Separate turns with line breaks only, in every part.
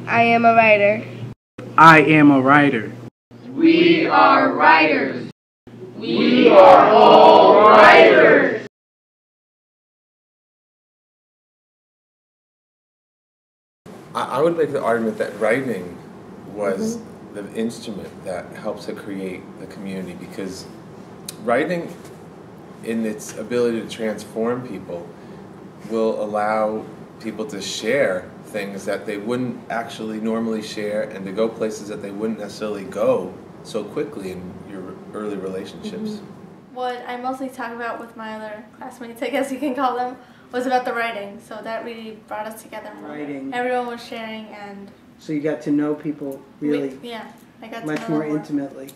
I am a writer.
I am a writer.
We are writers. We are all writers.
I would make the argument that writing was the instrument that helps to create the community, because writing, in its ability to transform people, will allow people to share things that they wouldn't actually normally share, and to go places that they wouldn't necessarily go so quickly in your early relationships.
What I mostly talk about with my other classmates, I guess you can call them, was about the writing. So that really brought us together more.
Writing.
Everyone was sharing, and
So you got to know people really
I got
much
to know
more
them
intimately.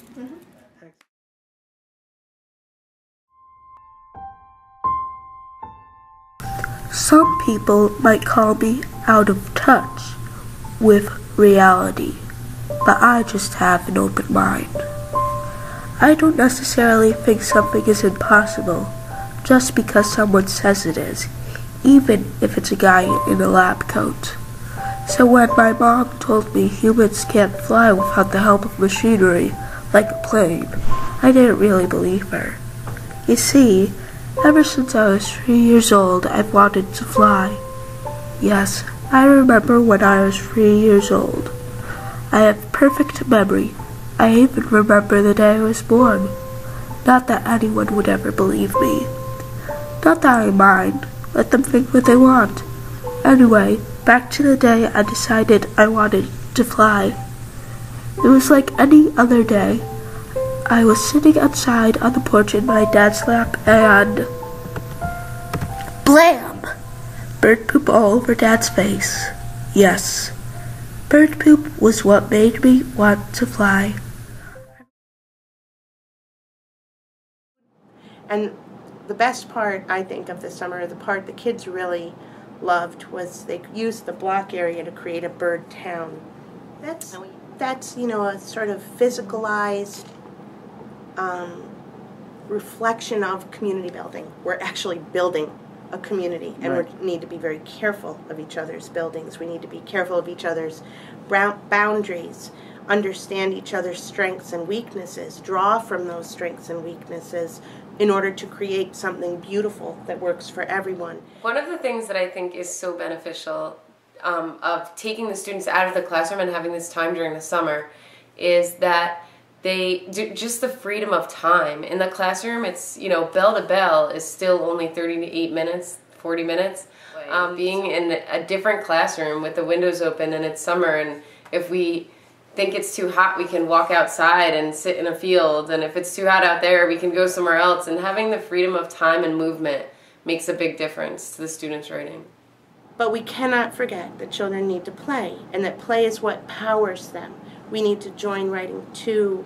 Some people might call me out of touch with reality, but I just have an open mind. I don't necessarily think something is impossible just because someone says it is, even if it's a guy in a lab coat. So when my mom told me humans can't fly without the help of machinery, like a plane, I didn't really believe her. You see, ever since I was 3 years old, I've wanted to fly. Yes, I remember when I was 3 years old. I have perfect memory. I even remember the day I was born. Not that anyone would ever believe me. Not that I mind. Let them think what they want. Anyway, back to the day I decided I wanted to fly. It was like any other day. I was sitting outside on the porch in my dad's lap and... blam! Bird poop all over Dad's face. Yes, bird poop was what made me want to fly.
And the best part, I think, of the summer, the part the kids really loved, was they used the block area to create a bird town. That's you know, a sort of physicalized reflection of community building. We're actually building a community, and we need to be very careful of each other's buildings. We need to be careful of each other's boundaries, understand each other's strengths and weaknesses, draw from those strengths and weaknesses in order to create something beautiful that works for everyone.
One of the things that I think is so beneficial of taking the students out of the classroom and having this time during the summer is that they do just the freedom of time. In the classroom, it's, you know, bell to bell is still only 38 minutes, 40 minutes. Being in a different classroom with the windows open and it's summer, and if we think it's too hot, we can walk outside and sit in a field, and if it's too hot out there, we can go somewhere else, and having the freedom of time and movement makes a big difference to the students' writing.
But we cannot forget that children need to play, and that play is what powers them. We need to join writing to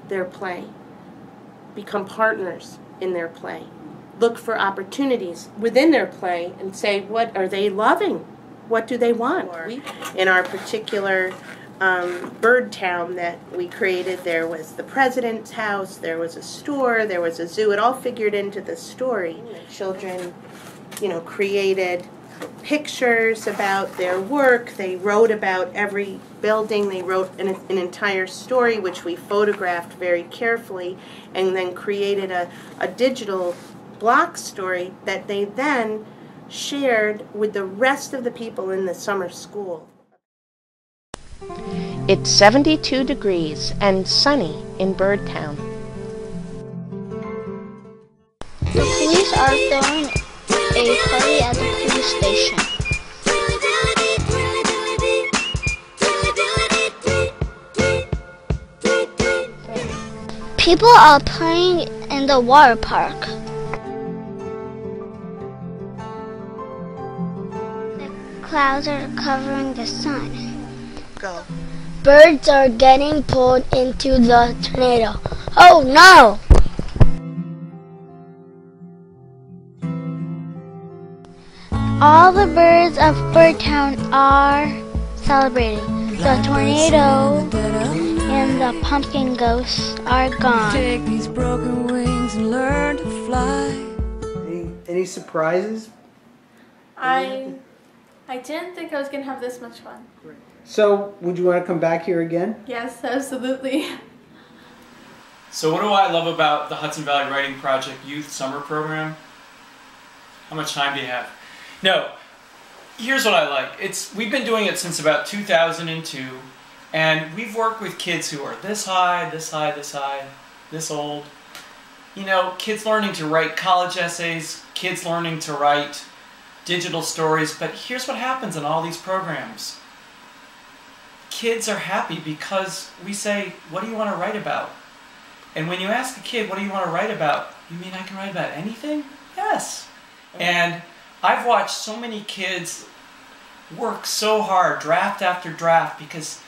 their play, become partners in their play, look for opportunities within their play and say, what are they loving? What do they want? In our particular bird town that we created, there was the president's house, there was a store, there was a zoo. It all figured into the story. Children, you know, created pictures about their work. They wrote about every building. They wrote an entire story, which we photographed very carefully, and then created a digital block story that they then shared with the rest of the people in the summer school.
It's 72 degrees and sunny in Birdtown.
The police are throwing a party at the police station. People are playing in the water park. The clouds are covering the sun.
Go.
Birds are getting pulled into the tornado. Oh no! All the birds of Birdtown are celebrating. The tornado and the pumpkin ghosts are gone.
Take these broken wings and learn to fly.
Any surprises?
I didn't think I was going to have this much fun.
So, would you want to come back here again?
Yes, absolutely.
So what do I love about the Hudson Valley Writing Project Youth Summer Program? How much time do you have? No, here's what I like. We've been doing it since about 2002, and we've worked with kids who are this high, this high, this high, this old. You know, kids learning to write college essays, kids learning to write digital stories, but here's what happens in all these programs. Kids are happy because we say, what do you want to write about? And when you ask a kid, what do you want to write about? You mean I can write about anything? Yes. And I've watched so many kids work so hard, draft after draft, because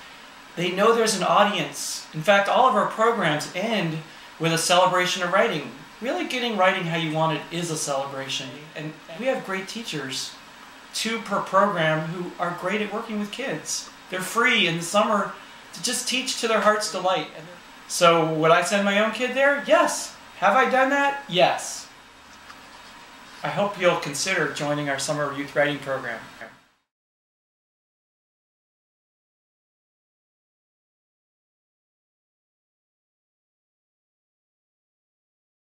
they know there's an audience. In fact, all of our programs end with a celebration of writing. Really getting writing how you want it is a celebration. And we have great teachers, 2 per program, who are great at working with kids. They're free in the summer to just teach to their heart's delight. So would I send my own kid there? Yes. Have I done that? Yes. I hope you'll consider joining our summer youth writing program.